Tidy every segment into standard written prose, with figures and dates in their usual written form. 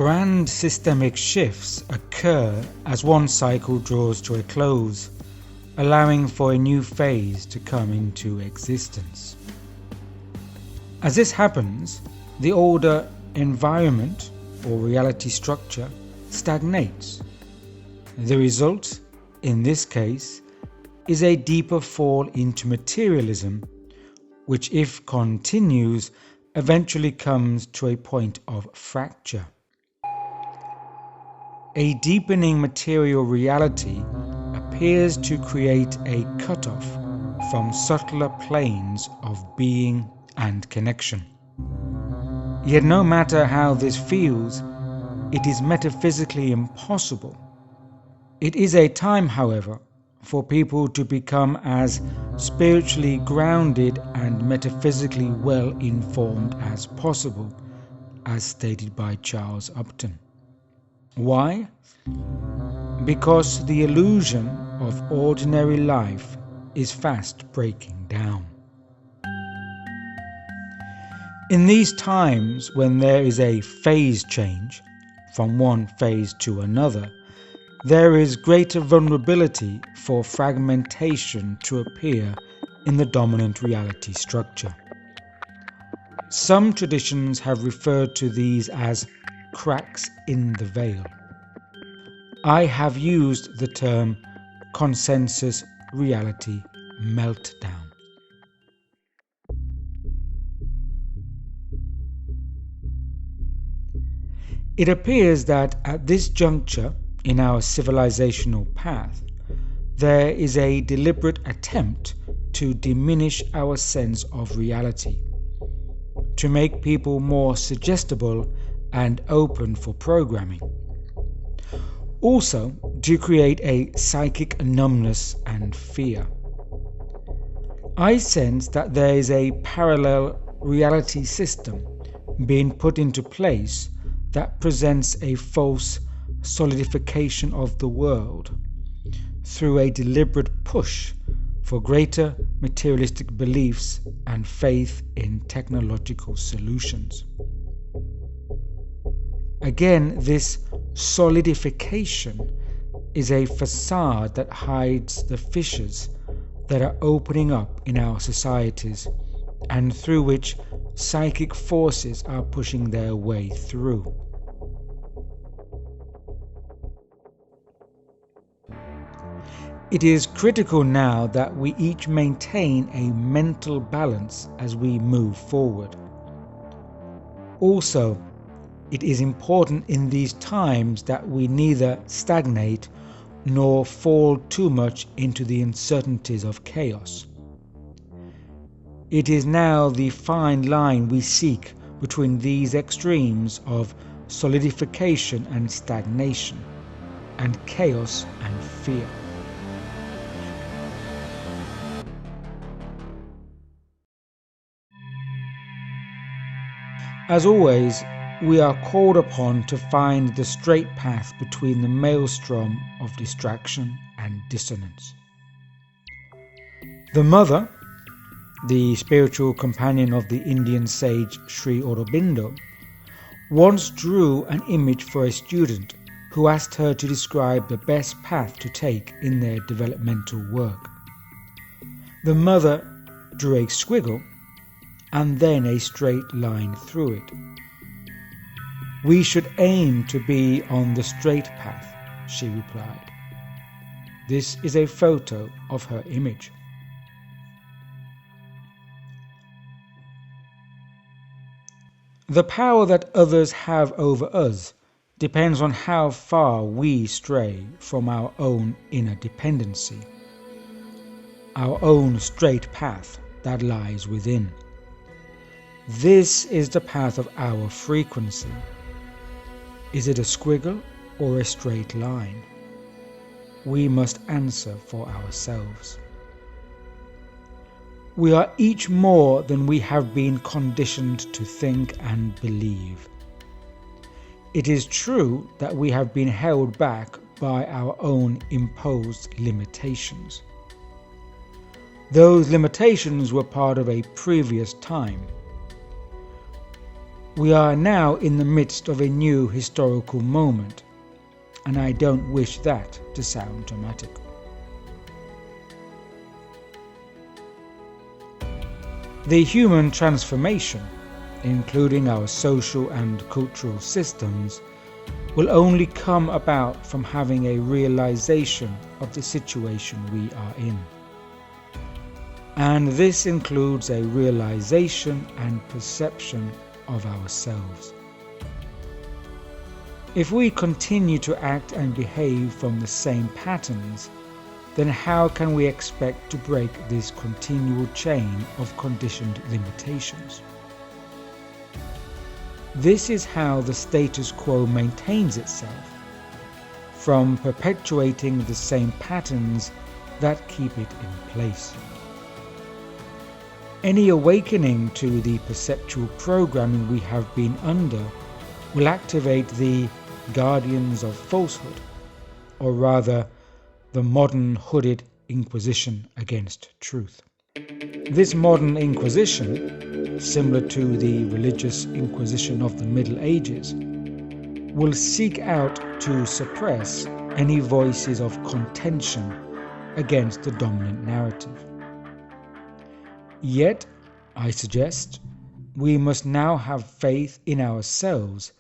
Grand systemic shifts occur as one cycle draws to a close, allowing for a new phase to come into existence. As this happens, the older environment or reality structure stagnates. The result, in this case, is a deeper fall into materialism, which, if continues, eventually comes to a point of fracture. A deepening material reality appears to create a cutoff from subtler planes of being and connection. Yet no matter how this feels, it is metaphysically impossible. It is a time, however, for people to become as spiritually grounded and metaphysically well informed as possible, as stated by Charles Upton. Why? Because the illusion of ordinary life is fast breaking down. In these times when there is a phase change from one phase to another, there is greater vulnerability for fragmentation to appear in the dominant reality structure. Some traditions have referred to these as cracks in the veil. I have used the term consensus reality meltdown. It appears that at this juncture in our civilizational path, there is a deliberate attempt to diminish our sense of reality, to make people more suggestible and open for programming. Also, to create a psychic numbness and fear. I sense that there is a parallel reality system being put into place that presents a false solidification of the world through a deliberate push for greater materialistic beliefs and faith in technological solutions. Again, this solidification is a facade that hides the fissures that are opening up in our societies and through which psychic forces are pushing their way through. It is critical now that we each maintain a mental balance as we move forward. Also, it is important in these times that we neither stagnate nor fall too much into the uncertainties of chaos. It is now the fine line we seek between these extremes of solidification and stagnation, and chaos and fear. As always, we are called upon to find the straight path between the maelstrom of distraction and dissonance. The mother, the spiritual companion of the Indian sage Sri Aurobindo, once drew an image for a student who asked her to describe the best path to take in their developmental work. The mother drew a squiggle and then a straight line through it. "We should aim to be on the straight path," she replied. This is a photo of her image. The power that others have over us depends on how far we stray from our own inner dependency, our own straight path that lies within. This is the path of our frequency. Is it a squiggle or a straight line? We must answer for ourselves. We are each more than we have been conditioned to think and believe. It is true that we have been held back by our own imposed limitations. Those limitations were part of a previous time. We are now in the midst of a new historical moment, and I don't wish that to sound dramatic. The human transformation, including our social and cultural systems, will only come about from having a realization of the situation we are in. And this includes a realization and perception of ourselves. If we continue to act and behave from the same patterns, then how can we expect to break this continual chain of conditioned limitations? This is how the status quo maintains itself, from perpetuating the same patterns that keep it in place. Any awakening to the perceptual programming we have been under will activate the guardians of falsehood, or rather, the modern hooded inquisition against truth. This modern inquisition, similar to the religious inquisition of the Middle Ages, will seek out to suppress any voices of contention against the dominant narrative. Yet, I suggest, we must now have faith in ourselves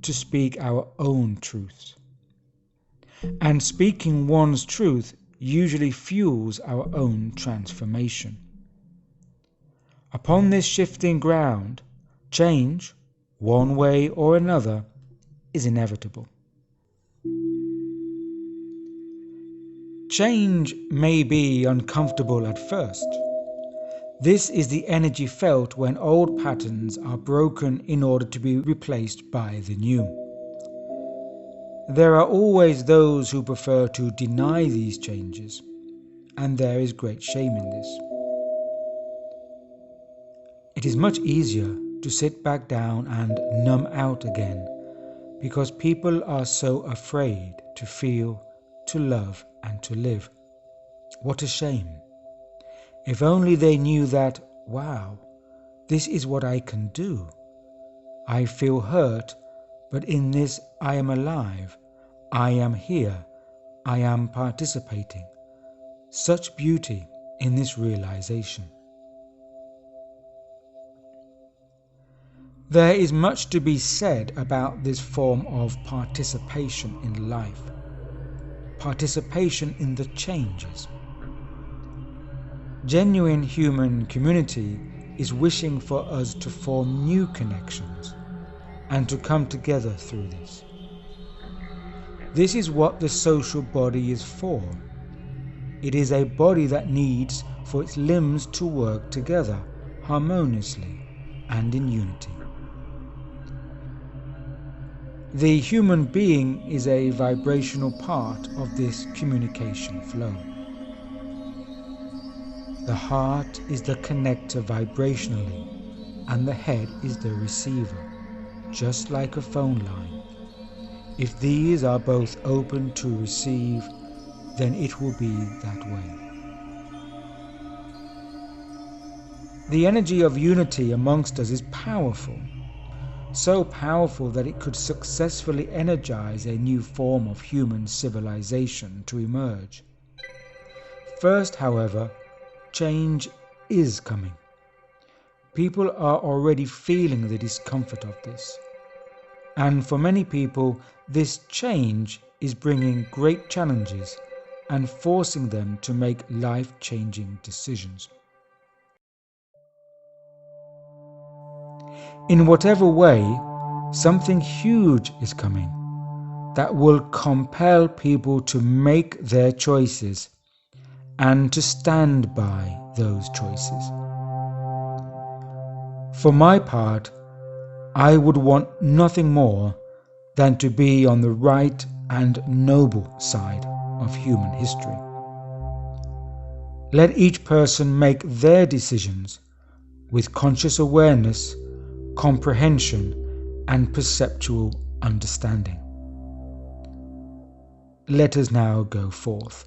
to speak our own truths. And speaking one's truth usually fuels our own transformation. Upon this shifting ground, change, one way or another, is inevitable. Change may be uncomfortable at first. This is the energy felt when old patterns are broken in order to be replaced by the new. There are always those who prefer to deny these changes, and there is great shame in this. It is much easier to sit back down and numb out again, because people are so afraid to feel, to love, and to live. What a shame. If only they knew that, wow, this is what I can do. I feel hurt, but in this I am alive, I am here, I am participating. Such beauty in this realization. There is much to be said about this form of participation in life, participation in the changes. Genuine human community is wishing for us to form new connections and to come together through this. This is what the social body is for. It is a body that needs for its limbs to work together harmoniously and in unity. The human being is a vibrational part of this communication flow. The heart is the connector vibrationally, and the head is the receiver, just like a phone line. If these are both open to receive, then it will be that way. The energy of unity amongst us is powerful, so powerful that it could successfully energize a new form of human civilization to emerge. First, however, change is coming. People are already feeling the discomfort of this. And for many people, this change is bringing great challenges and forcing them to make life-changing decisions. In whatever way, something huge is coming that will compel people to make their choices and to stand by those choices. For my part, I would want nothing more than to be on the right and noble side of human history. Let each person make their decisions with conscious awareness, comprehension, and perceptual understanding. Let us now go forth.